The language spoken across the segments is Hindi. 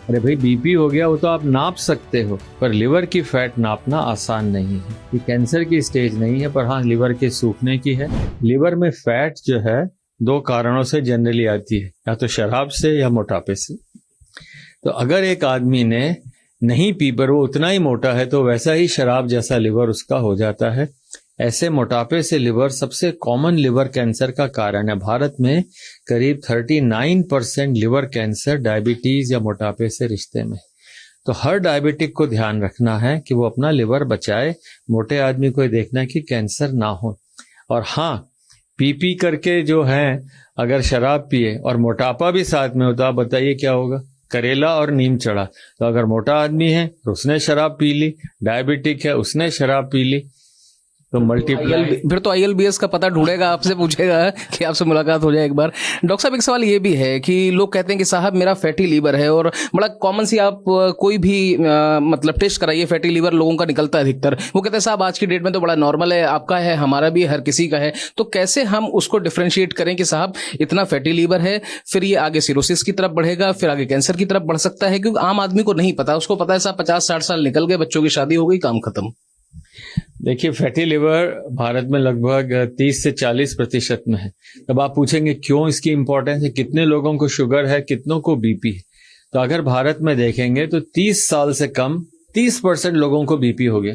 अरे भाई, बीपी हो गया वो तो आप नाप सकते हो, पर लिवर की फैट नापना आसान नहीं है। ये कैंसर की स्टेज नहीं है, पर हाँ लिवर के सूखने की है। लिवर में फैट जो है 2 कारणों से जनरली आती है, या तो शराब से या मोटापे से। तो अगर एक आदमी ने नहीं पी पर वो उतना ही मोटा है तो वैसा ही शराब जैसा लिवर उसका हो जाता है। ऐसे मोटापे से लिवर सबसे कॉमन लिवर कैंसर का कारण है। भारत में करीब 39% लिवर कैंसर डायबिटीज या मोटापे से रिश्ते में। तो हर डायबिटिक को ध्यान रखना है कि वो अपना लिवर बचाए। मोटे आदमी को देखना है कि कैंसर ना हो। और हाँ, पी करके जो है अगर शराब पिए और मोटापा भी साथ में हो तो आप बताइए क्या होगा। करेला और नीम चढ़ा। तो अगर मोटा आदमी है उसने शराब पी ली, डायबिटिक है उसने शराब पी ली, तो मल्टीप्लाई। फिर तो ILBS का पता ढूंढेगा, आपसे पूछेगा कि आपसे मुलाकात हो जाए एक बार। डॉक्टर साहब, एक सवाल ये भी है कि लोग कहते हैं कि साहब मेरा फैटी लीवर है, और बड़ा कॉमन सी आप कोई भी मतलब टेस्ट कराइए, फैटी लीवर लोगों का निकलता है अधिकतर। वो कहते हैं साहब आज की डेट में तो बड़ा नॉर्मल है, आपका है, हमारा भी, हर किसी का है। तो कैसे हम उसको डिफ्रेंशिएट करें कि साहब इतना फैटी लीवर है, फिर ये आगे सिरोसिस की तरफ बढ़ेगा, फिर आगे कैंसर की तरफ बढ़ सकता है? क्योंकि आम आदमी को नहीं पता, उसको पता है साहब 50-60 साल निकल गए, बच्चों की शादी हो गई, काम खत्म। देखिए, फैटी लिवर भारत में लगभग 30 से 40% में है। तब आप पूछेंगे क्यों इसकी इंपॉर्टेंस है, कितने लोगों को शुगर है, कितनों को बीपी है। तो अगर भारत में देखेंगे तो 30 साल से कम 30% लोगों को बीपी हो गया।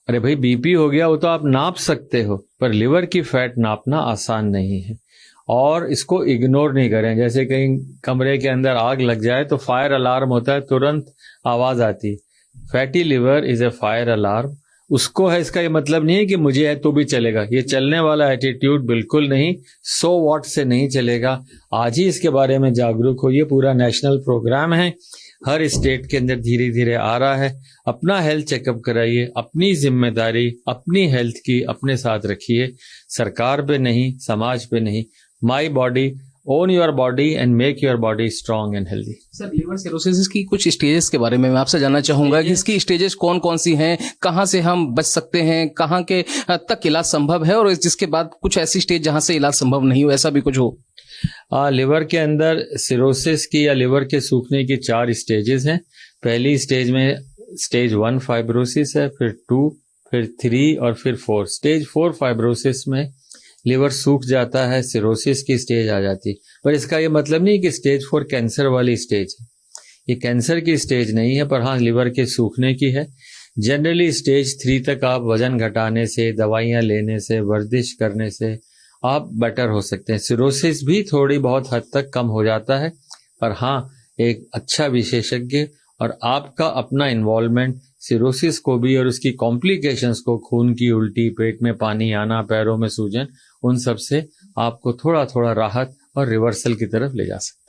अरे भाई, बीपी हो गया वो तो आप नाप सकते हो, पर लिवर की फैट नापना आसान नहीं है। और इसको इग्नोर नहीं करें। जैसे कहीं कमरे के अंदर आग लग जाए तो फायर अलार्म होता है, तुरंत आवाज आती है। Fatty liver is a fire alarm. उसको है, इसका ये मतलब नहीं है कि मुझे है तो भी चलेगा। ये चलने वाला एटीट्यूड बिल्कुल नहीं। 100 वॉट से नहीं चलेगा। आज ही इसके बारे में जागरूक होइए। पूरा नेशनल प्रोग्राम है, हर स्टेट के अंदर धीरे धीरे आ रहा है। अपना हेल्थ चेकअप कराइए। अपनी जिम्मेदारी अपनी हेल्थ की अपने साथ रखिए, सरकार पे नहीं, समाज पे नहीं। My body, own your body and make your body strong and healthy. Sir, liver cirrhosis की कुछ स्टेजेस के बारे में मैं आपसे जानना चाहूंगा कि इसकी स्टेजेस कौन कौन सी हैं, कहां से हम बच सकते हैं, कहां के तक इलाज संभव है, और जिसके बाद कुछ ऐसी स्टेज जहां से इलाज संभव नहीं हो, ऐसा भी कुछ हो? लिवर के अंदर सिरोसिस की या लिवर के सूखने की 4 स्टेजेस हैं। पहली स्टेज में स्टेज 1 फाइब्रोसिस है, फिर 2, फिर 3 और फिर 4। स्टेज 4 फाइब्रोसिस में लिवर सूख जाता है, सिरोसिस की स्टेज आ जाती है। पर इसका ये मतलब नहीं कि स्टेज 4 कैंसर वाली स्टेज है। ये कैंसर की स्टेज नहीं है, पर हाँ लिवर के सूखने की है। जनरली स्टेज 3 तक आप वजन घटाने से, दवाइयां लेने से, वर्जिश करने से आप बेटर हो सकते हैं। सिरोसिस भी थोड़ी बहुत हद तक कम हो जाता है, पर हाँ एक अच्छा विशेषज्ञ और आपका अपना इन्वॉल्वमेंट सिरोसिस को भी और उसकी कॉम्प्लिकेशंस को, खून की उल्टी, पेट में पानी आना, पैरों में सूजन, उन सब से आपको थोड़ा थोड़ा राहत और रिवर्सल की तरफ ले जा सकते हैं।